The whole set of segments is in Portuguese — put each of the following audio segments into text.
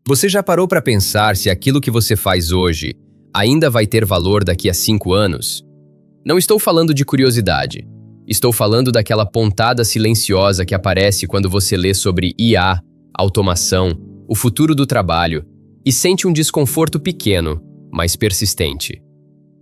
Você já parou para pensar se aquilo que você faz hoje ainda vai ter valor daqui a 5 anos? Não estou falando de curiosidade. Estou falando daquela pontada silenciosa que aparece quando você lê sobre IA, automação, o futuro do trabalho e sente um desconforto pequeno, mas persistente.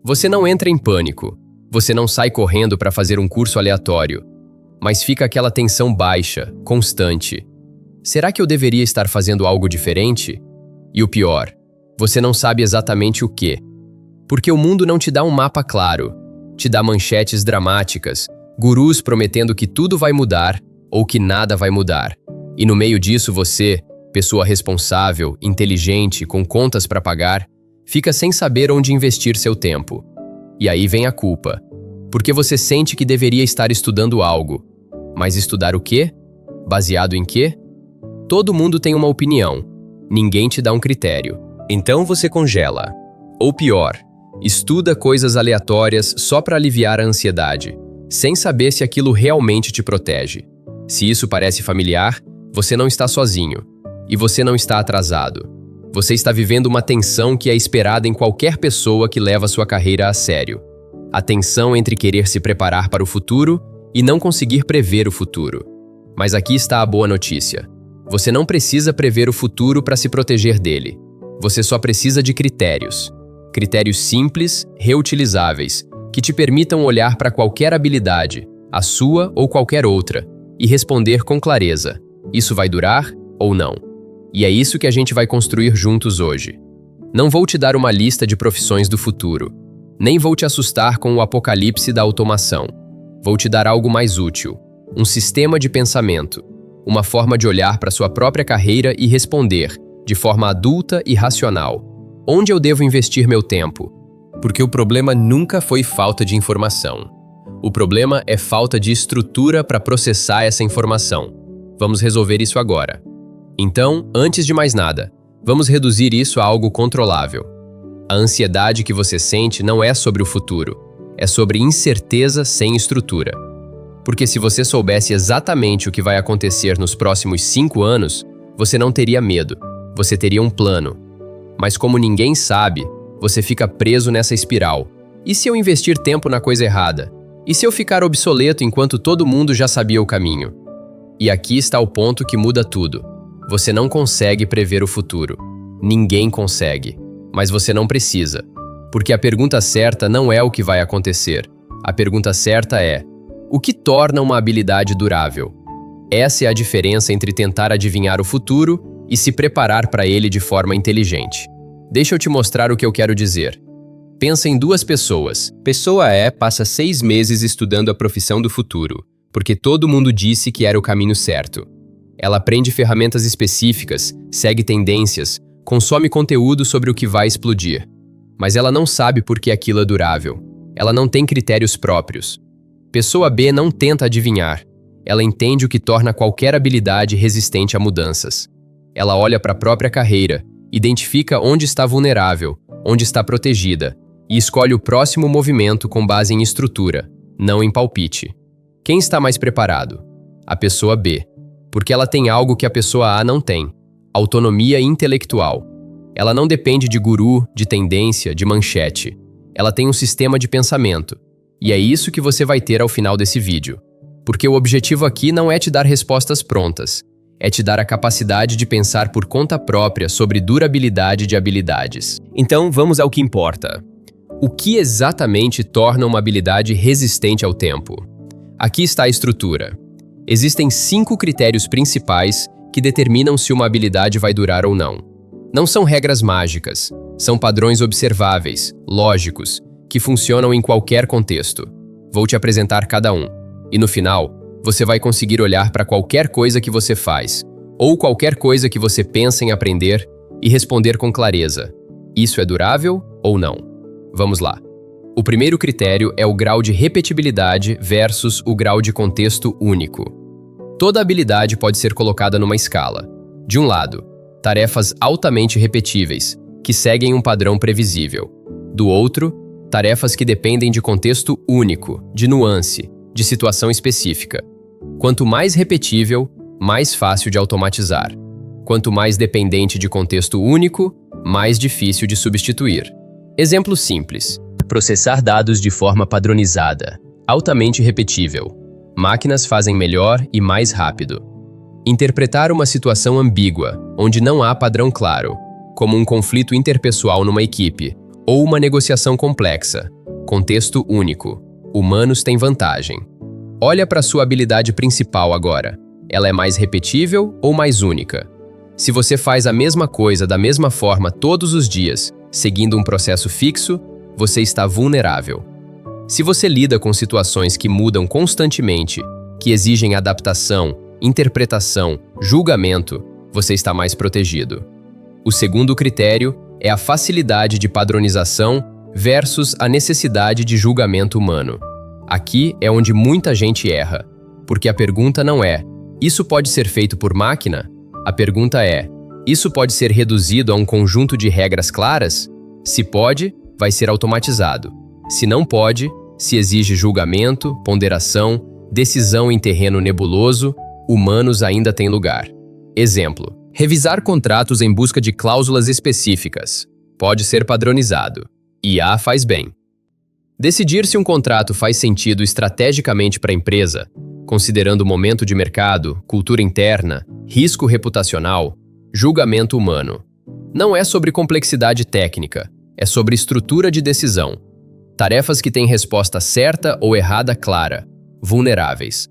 Você não entra em pânico. Você não sai correndo para fazer um curso aleatório. Mas fica aquela tensão baixa, constante. Será que eu deveria estar fazendo algo diferente? E o pior, você não sabe exatamente o quê. Porque o mundo não te dá um mapa claro, te dá manchetes dramáticas, gurus prometendo que tudo vai mudar ou que nada vai mudar. E no meio disso você, pessoa responsável, inteligente, com contas para pagar, fica sem saber onde investir seu tempo. E aí vem a culpa. Porque você sente que deveria estar estudando algo. Mas estudar o quê? Baseado em quê? Todo mundo tem uma opinião. Ninguém te dá um critério. Então você congela. Ou pior, estuda coisas aleatórias só para aliviar a ansiedade, sem saber se aquilo realmente te protege. Se isso parece familiar, você não está sozinho. E você não está atrasado. Você está vivendo uma tensão que é esperada em qualquer pessoa que leva sua carreira a sério. A tensão entre querer se preparar para o futuro e não conseguir prever o futuro. Mas aqui está a boa notícia. Você não precisa prever o futuro para se proteger dele. Você só precisa de critérios. Critérios simples, reutilizáveis, que te permitam olhar para qualquer habilidade, a sua ou qualquer outra, e responder com clareza: isso vai durar ou não? E é isso que a gente vai construir juntos hoje. Não vou te dar uma lista de profissões do futuro. Nem vou te assustar com o apocalipse da automação. Vou te dar algo mais útil. Um sistema de pensamento. Uma forma de olhar para sua própria carreira e responder, de forma adulta e racional: onde eu devo investir meu tempo? Porque o problema nunca foi falta de informação. O problema é falta de estrutura para processar essa informação. Vamos resolver isso agora. Então, antes de mais nada, vamos reduzir isso a algo controlável. A ansiedade que você sente não é sobre o futuro, é sobre incerteza sem estrutura. Porque se você soubesse exatamente o que vai acontecer nos próximos 5 anos, você não teria medo, você teria um plano. Mas como ninguém sabe, você fica preso nessa espiral. E se eu investir tempo na coisa errada? E se eu ficar obsoleto enquanto todo mundo já sabia o caminho? E aqui está o ponto que muda tudo. Você não consegue prever o futuro. Ninguém consegue. Mas você não precisa. Porque a pergunta certa não é o que vai acontecer. A pergunta certa é: o que torna uma habilidade durável? Essa é a diferença entre tentar adivinhar o futuro e se preparar para ele de forma inteligente. Deixa eu te mostrar o que eu quero dizer. Pensa em 2 pessoas. Pessoa E passa 6 meses estudando a profissão do futuro, porque todo mundo disse que era o caminho certo. Ela aprende ferramentas específicas, segue tendências, consome conteúdo sobre o que vai explodir. Mas ela não sabe por que aquilo é durável. Ela não tem critérios próprios. Pessoa B não tenta adivinhar. Ela entende o que torna qualquer habilidade resistente a mudanças. Ela olha para a própria carreira, identifica onde está vulnerável, onde está protegida, e escolhe o próximo movimento com base em estrutura, não em palpite. Quem está mais preparado? A pessoa B. Porque ela tem algo que a pessoa A não tem: autonomia intelectual. Ela não depende de guru, de tendência, de manchete. Ela tem um sistema de pensamento. E é isso que você vai ter ao final desse vídeo. Porque o objetivo aqui não é te dar respostas prontas. É te dar a capacidade de pensar por conta própria sobre durabilidade de habilidades. Então vamos ao que importa. O que exatamente torna uma habilidade resistente ao tempo? Aqui está a estrutura. Existem 5 critérios principais que determinam se uma habilidade vai durar ou não. Não são regras mágicas, são padrões observáveis, lógicos, que funcionam em qualquer contexto. Vou te apresentar cada um. E no final, você vai conseguir olhar para qualquer coisa que você faz, ou qualquer coisa que você pensa em aprender, e responder com clareza: isso é durável ou não? Vamos lá. O primeiro critério é o grau de repetibilidade versus o grau de contexto único. Toda habilidade pode ser colocada numa escala. De um lado, tarefas altamente repetíveis, que seguem um padrão previsível. Do outro, tarefas que dependem de contexto único, de nuance, de situação específica. Quanto mais repetível, mais fácil de automatizar. Quanto mais dependente de contexto único, mais difícil de substituir. Exemplo simples: processar dados de forma padronizada, altamente repetível. Máquinas fazem melhor e mais rápido. Interpretar uma situação ambígua, onde não há padrão claro, como um conflito interpessoal numa equipe, ou uma negociação complexa. Contexto único. Humanos têm vantagem. Olha para sua habilidade principal agora. Ela é mais repetível ou mais única? Se você faz a mesma coisa da mesma forma todos os dias, seguindo um processo fixo, você está vulnerável. Se você lida com situações que mudam constantemente, que exigem adaptação, interpretação, julgamento, você está mais protegido. O segundo critério é a facilidade de padronização versus a necessidade de julgamento humano. Aqui é onde muita gente erra, porque a pergunta não é: isso pode ser feito por máquina? A pergunta é: isso pode ser reduzido a um conjunto de regras claras? Se pode, vai ser automatizado. Se não pode, se exige julgamento, ponderação, decisão em terreno nebuloso, humanos ainda têm lugar. Exemplo: revisar contratos em busca de cláusulas específicas. Pode ser padronizado. IA faz bem. Decidir se um contrato faz sentido estrategicamente para a empresa, considerando o momento de mercado, cultura interna, risco reputacional, julgamento humano. Não é sobre complexidade técnica, é sobre estrutura de decisão. Tarefas que têm resposta certa ou errada clara, vulneráveis.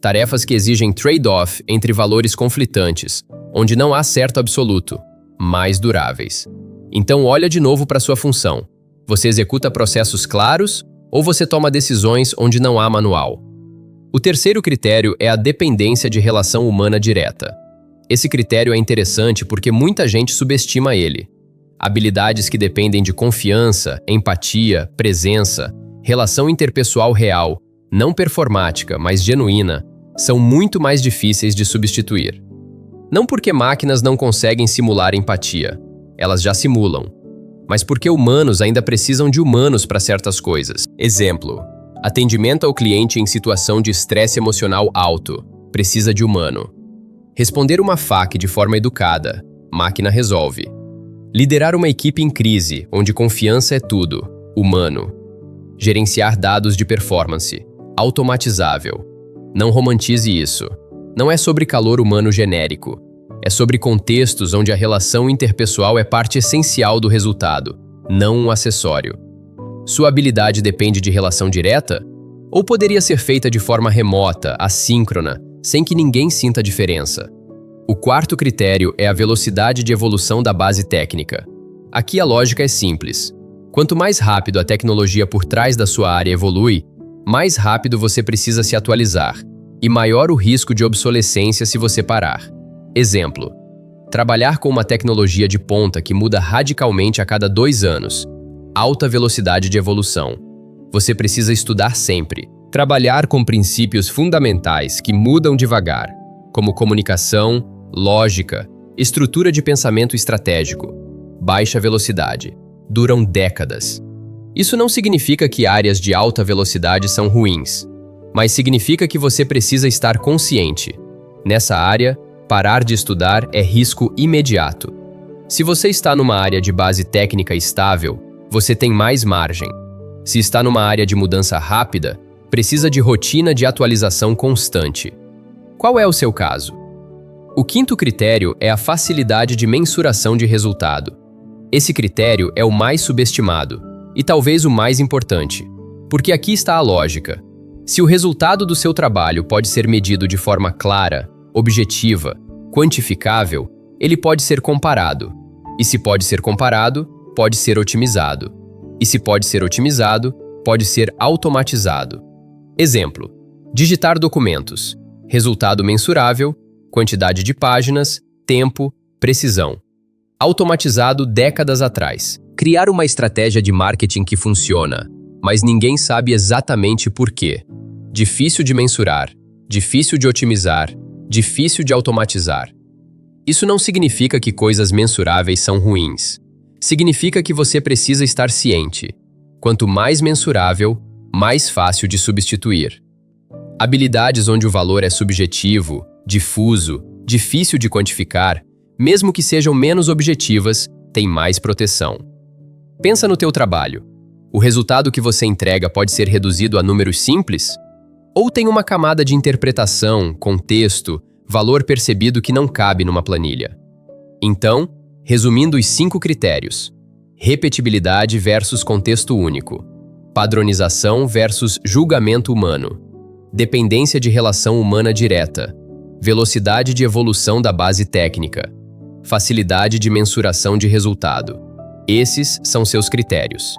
Tarefas que exigem trade-off entre valores conflitantes, onde não há certo absoluto, mais duráveis. Então olha de novo para sua função. Você executa processos claros ou você toma decisões onde não há manual? O terceiro critério é a dependência de relação humana direta. Esse critério é interessante porque muita gente subestima ele. Habilidades que dependem de confiança, empatia, presença, relação interpessoal real, não performática, mas genuína, são muito mais difíceis de substituir. Não porque máquinas não conseguem simular empatia, elas já simulam, mas porque humanos ainda precisam de humanos para certas coisas. Exemplo: atendimento ao cliente em situação de estresse emocional alto, precisa de humano. Responder uma FAQ de forma educada, máquina resolve. Liderar uma equipe em crise, onde confiança é tudo, humano. Gerenciar dados de performance, automatizável. Não romantize isso. Não é sobre calor humano genérico. É sobre contextos onde a relação interpessoal é parte essencial do resultado, não um acessório. Sua habilidade depende de relação direta? Ou poderia ser feita de forma remota, assíncrona, sem que ninguém sinta a diferença? O quarto critério é a velocidade de evolução da base técnica. Aqui a lógica é simples. Quanto mais rápido a tecnologia por trás da sua área evolui, mais rápido você precisa se atualizar, e maior o risco de obsolescência se você parar. Exemplo: trabalhar com uma tecnologia de ponta que muda radicalmente a cada 2 anos. Alta velocidade de evolução. Você precisa estudar sempre. Trabalhar com princípios fundamentais que mudam devagar, como comunicação, lógica, estrutura de pensamento estratégico. Baixa velocidade. Duram décadas. Isso não significa que áreas de alta velocidade são ruins, mas significa que você precisa estar consciente. Nessa área, parar de estudar é risco imediato. Se você está numa área de base técnica estável, você tem mais margem. Se está numa área de mudança rápida, precisa de rotina de atualização constante. Qual é o seu caso? O quinto critério é a facilidade de mensuração de resultado. Esse critério é o mais subestimado e talvez o mais importante, porque aqui está a lógica. Se o resultado do seu trabalho pode ser medido de forma clara, objetiva, quantificável, ele pode ser comparado. E se pode ser comparado, pode ser otimizado. E se pode ser otimizado, pode ser automatizado. Exemplo: digitar documentos. Resultado mensurável, quantidade de páginas, tempo, precisão. Automatizado décadas atrás. Criar uma estratégia de marketing que funciona, mas ninguém sabe exatamente por quê. Difícil de mensurar, difícil de otimizar, difícil de automatizar. Isso não significa que coisas mensuráveis são ruins. Significa que você precisa estar ciente. Quanto mais mensurável, mais fácil de substituir. Habilidades onde o valor é subjetivo, difuso, difícil de quantificar, mesmo que sejam menos objetivas, têm mais proteção. Pensa no teu trabalho. O resultado que você entrega pode ser reduzido a números simples? Ou tem uma camada de interpretação, contexto, valor percebido que não cabe numa planilha? Então, resumindo os 5 critérios: repetibilidade versus contexto único, padronização versus julgamento humano, dependência de relação humana direta, velocidade de evolução da base técnica, facilidade de mensuração de resultado. Esses são seus critérios.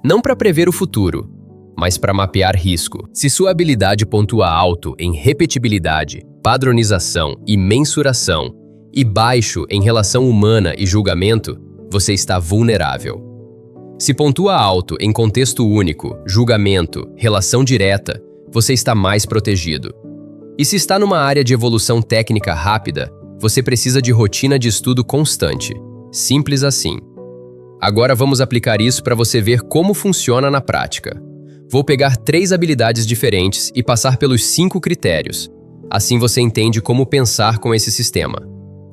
Não para prever o futuro, mas para mapear risco. Se sua habilidade pontua alto em repetibilidade, padronização e mensuração, e baixo em relação humana e julgamento, você está vulnerável. Se pontua alto em contexto único, julgamento, relação direta, você está mais protegido. E se está numa área de evolução técnica rápida, você precisa de rotina de estudo constante. Simples assim. Agora vamos aplicar isso para você ver como funciona na prática. Vou pegar 3 habilidades diferentes e passar pelos 5 critérios. Assim você entende como pensar com esse sistema.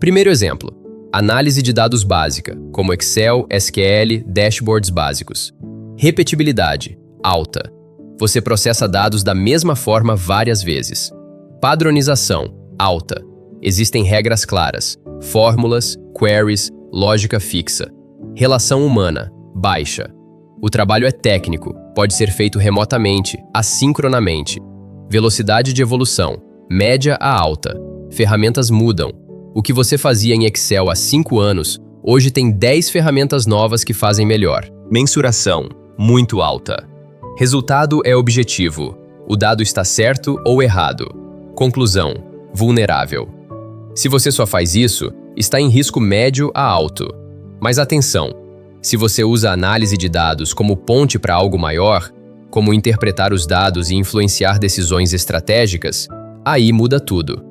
Primeiro exemplo: análise de dados básica, como Excel, SQL, dashboards básicos. Repetibilidade alta. Você processa dados da mesma forma várias vezes. Padronização alta. Existem regras claras, fórmulas, queries, lógica fixa. Relação humana baixa. O trabalho é técnico, pode ser feito remotamente, assincronamente. Velocidade de evolução média a alta. Ferramentas mudam. O que você fazia em Excel há 5 anos, hoje tem 10 ferramentas novas que fazem melhor. Mensuração muito alta. Resultado é objetivo. O dado está certo ou errado. Conclusão: vulnerável. Se você só faz isso, está em risco médio a alto. Mas atenção, se você usa a análise de dados como ponte para algo maior, como interpretar os dados e influenciar decisões estratégicas, aí muda tudo.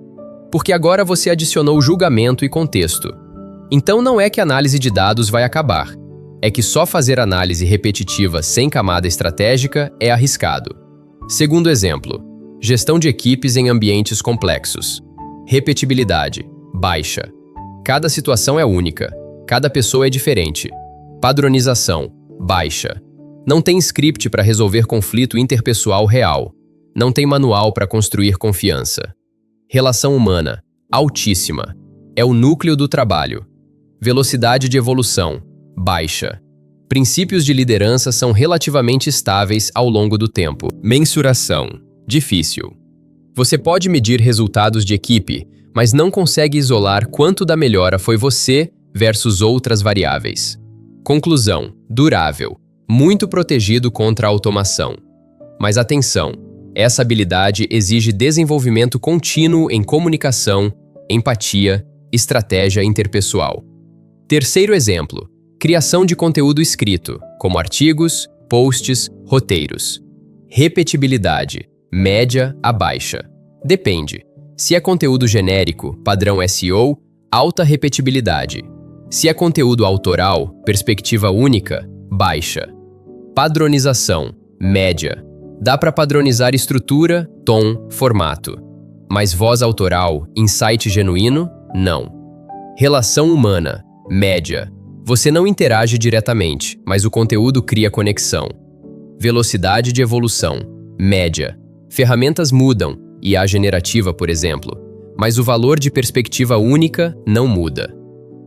Porque agora você adicionou julgamento e contexto. Então não é que a análise de dados vai acabar. É que só fazer análise repetitiva sem camada estratégica é arriscado. Segundo exemplo: gestão de equipes em ambientes complexos. Repetibilidade baixa. Cada situação é única. Cada pessoa é diferente. Padronização baixa. Não tem script para resolver conflito interpessoal real. Não tem manual para construir confiança. Relação humana altíssima. É o núcleo do trabalho. Velocidade de evolução baixa. Princípios de liderança são relativamente estáveis ao longo do tempo. Mensuração difícil. Você pode medir resultados de equipe, mas não consegue isolar quanto da melhora foi você versus outras variáveis. Conclusão: durável, muito protegido contra a automação. Mas atenção, essa habilidade exige desenvolvimento contínuo em comunicação, empatia, estratégia interpessoal. Terceiro exemplo: criação de conteúdo escrito, como artigos, posts, roteiros. Repetibilidade média a baixa. Depende. Se é conteúdo genérico, padrão SEO, alta repetibilidade. Se é conteúdo autoral, perspectiva única, baixa. Padronização média. Dá para padronizar estrutura, tom, formato. Mas voz autoral, insight genuíno, não. Relação humana média. Você não interage diretamente, mas o conteúdo cria conexão. Velocidade de evolução média. Ferramentas mudam, IA generativa, por exemplo, mas o valor de perspectiva única não muda.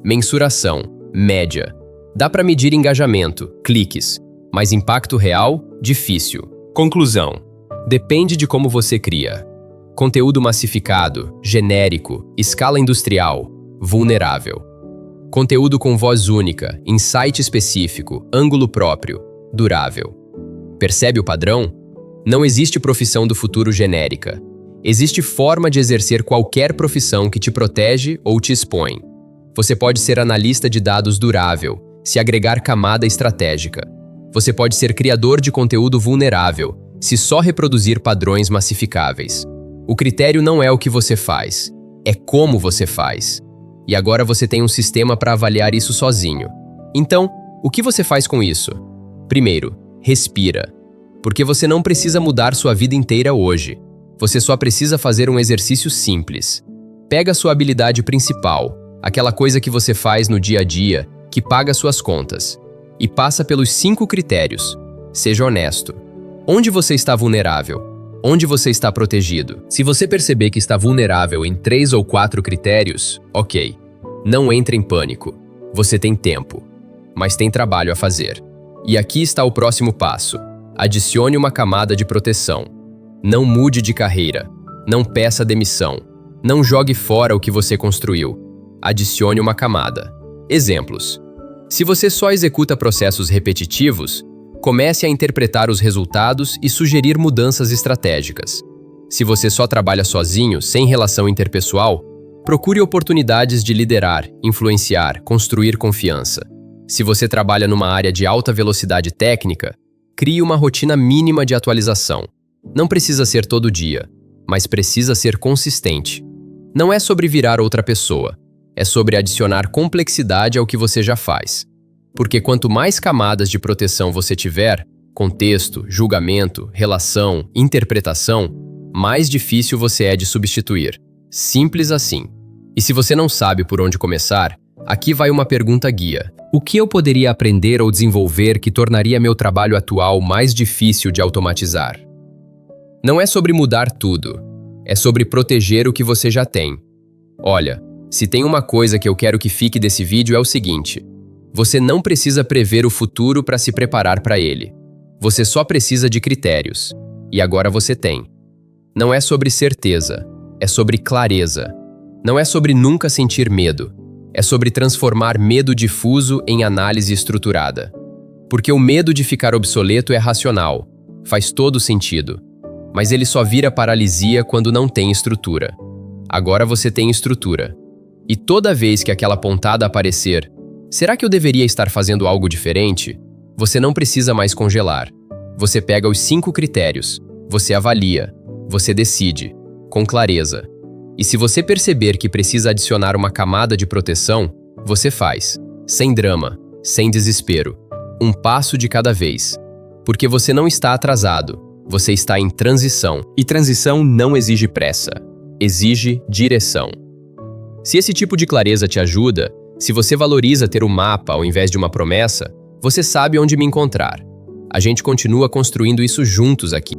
Mensuração média. Dá para medir engajamento, cliques, mas impacto real, difícil. Conclusão: depende de como você cria. Conteúdo massificado, genérico, escala industrial, vulnerável. Conteúdo com voz única, insight específico, ângulo próprio, durável. Percebe o padrão? Não existe profissão do futuro genérica. Existe forma de exercer qualquer profissão que te protege ou te expõe. Você pode ser analista de dados durável, se agregar camada estratégica. Você pode ser criador de conteúdo vulnerável, se só reproduzir padrões massificáveis. O critério não é o que você faz, é como você faz. E agora você tem um sistema para avaliar isso sozinho. Então, o que você faz com isso? Primeiro, respira. Porque você não precisa mudar sua vida inteira hoje. Você só precisa fazer um exercício simples. Pega sua habilidade principal, Aquela coisa que você faz no dia a dia, que paga suas contas. E passa pelos 5 critérios. Seja honesto. Onde você está vulnerável? Onde você está protegido? Se você perceber que está vulnerável em 3 ou 4 critérios, ok. Não entre em pânico. Você tem tempo, mas tem trabalho a fazer. E aqui está o próximo passo. Adicione uma camada de proteção. Não mude de carreira. Não peça demissão. Não jogue fora o que você construiu. Adicione uma camada. Exemplos. Se você só executa processos repetitivos, comece a interpretar os resultados e sugerir mudanças estratégicas. Se você só trabalha sozinho, sem relação interpessoal, procure oportunidades de liderar, influenciar, construir confiança. Se você trabalha numa área de alta velocidade técnica, crie uma rotina mínima de atualização. Não precisa ser todo dia, mas precisa ser consistente. Não é sobre virar outra pessoa, é sobre adicionar complexidade ao que você já faz. Porque quanto mais camadas de proteção você tiver, contexto, julgamento, relação, interpretação, mais difícil você é de substituir. Simples assim. E se você não sabe por onde começar, aqui vai uma pergunta guia. O que eu poderia aprender ou desenvolver que tornaria meu trabalho atual mais difícil de automatizar? Não é sobre mudar tudo, é sobre proteger o que você já tem. Olha, se tem uma coisa que eu quero que fique desse vídeo é o seguinte: você não precisa prever o futuro para se preparar para ele. Você só precisa de critérios. E agora você tem. Não é sobre certeza, é sobre clareza. Não é sobre nunca sentir medo. É sobre transformar medo difuso em análise estruturada. Porque o medo de ficar obsoleto é racional, faz todo sentido. Mas ele só vira paralisia quando não tem estrutura. Agora você tem estrutura. E toda vez que aquela pontada aparecer, será que eu deveria estar fazendo algo diferente? Você não precisa mais congelar. Você pega os 5 critérios, você avalia, você decide, com clareza. E se você perceber que precisa adicionar uma camada de proteção, você faz, sem drama, sem desespero, um passo de cada vez. Porque você não está atrasado, você está em transição. E transição não exige pressa, exige direção. Se esse tipo de clareza te ajuda, se você valoriza ter um mapa ao invés de uma promessa, você sabe onde me encontrar. A gente continua construindo isso juntos aqui.